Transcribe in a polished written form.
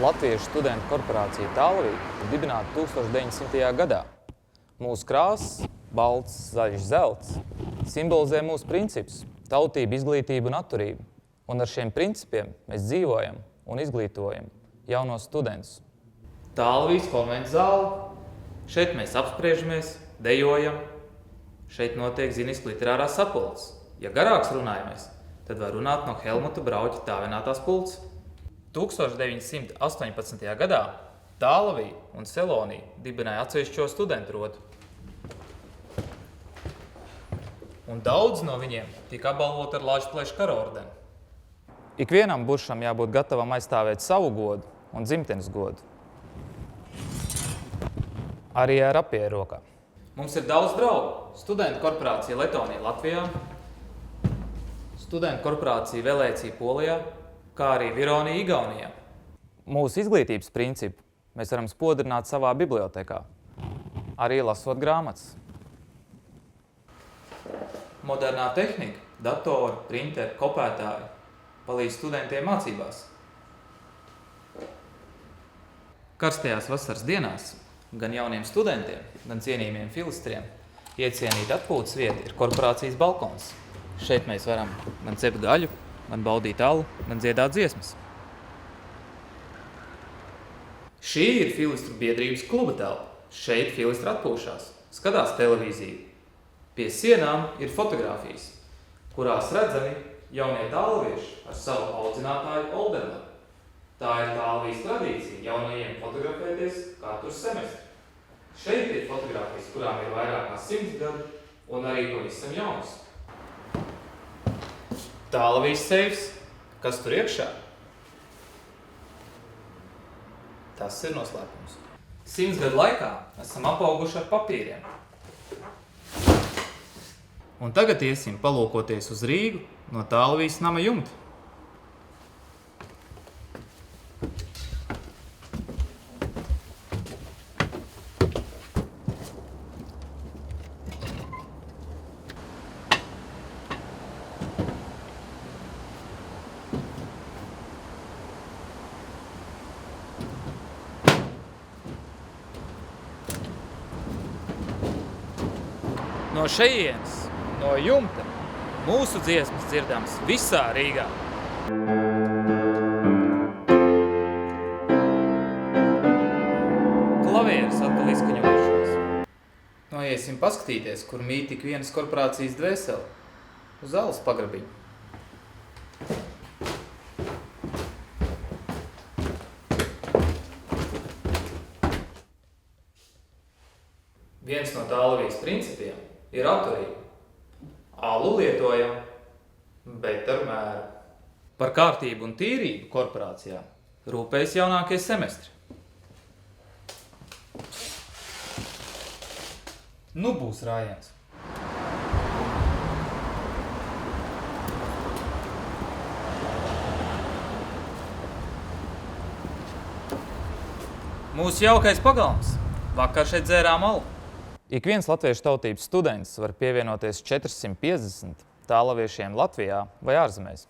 Latviešu studentu korporācija Tālvīte ir dibināta 1900. gadā. Mūsu krāsas, balts, zaļš, zelts, simbolizē mūsu principus – tautību, izglītību un atturību. Un ar šiem principiem mēs dzīvojam un izglītojam jaunos studentus. Tālvītes konventu zāle. Šeit mēs apspriežamies, dejojam. Šeit notiek ziniski literārās sapulces. Ja garāks runājamies, tad var runāt no Helmuta Brauķa tāvinātās pulces. 1918. gadā Tālvīte un Selonija dibināja atsevišķo studentu rotu. Un daudz no viņiem tika apbalvoti ar Lāčplēša kara ordeni. Ikvienam buršam jābūt gatavam aizstāvēt savu godu un dzimtenes godu. Arī ar apieru rokā. Mums ir daudz draugu. Studentu korporācija Letonija Latvijā, studentu korporācija Velēcija Polijā, kā arī Vironija Igaunijā. Mūsu izglītības principu mēs varam spodrināt savā bibliotekā, arī lasot grāmatas. Modernā tehnika, datori, printeri, kopētāji palīdz studentiem mācībās. Karstajās vasaras dienās gan jauniem studentiem, gan cienījumiem filistriem iecienīt atpūtas vieta ir korporācijas balkons. Šeit mēs varam gan cept gaļu, gan baudīt alu, gan dziedāt dziesmas. Šī ir filistru biedrības kluba telpa. Šeit filistri atpūšās, skatās televīziju. Pie sienām ir fotogrāfijas, kurās redzami jaunie tālvieši ar savu audzinātāju Oldermanu. Tā ir Tālvītes tradīcija jaunajiem fotografēties katru semestri. Šeit ir fotogrāfijas, kurām ir vairāk kā 100 gadu un arī pavisam jaunas. Tālvītes seifs. Kas tur iekšā? Tas ir noslēpums. 100 gadu laikā esam apauguši ar papīriem. Un tagad iesim palūkoties uz Rīgu no Tālvītes nama jumta. No šejienes, no jumta, mūsu dziesmas dzirdams visā Rīgā. Klavieres atkal izskaņojušās. Noiesim paskatīties, kur mīt tik vienas korporācijas dvēseli, uz Alas pagrabiņu. Viens no Tālvītes principiem ir atturība. Alu lietojam, bet ar mēru. Par kārtību un tīrību korporācijā rūpējas jaunākie semestri. Nu būs rājiens. Mūsu jaukais pagalms. Vakar šeit dzērām alu. Ik viens latviešu tautības students var pievienoties 450 tālaviešiem Latvijā vai ārzemēs.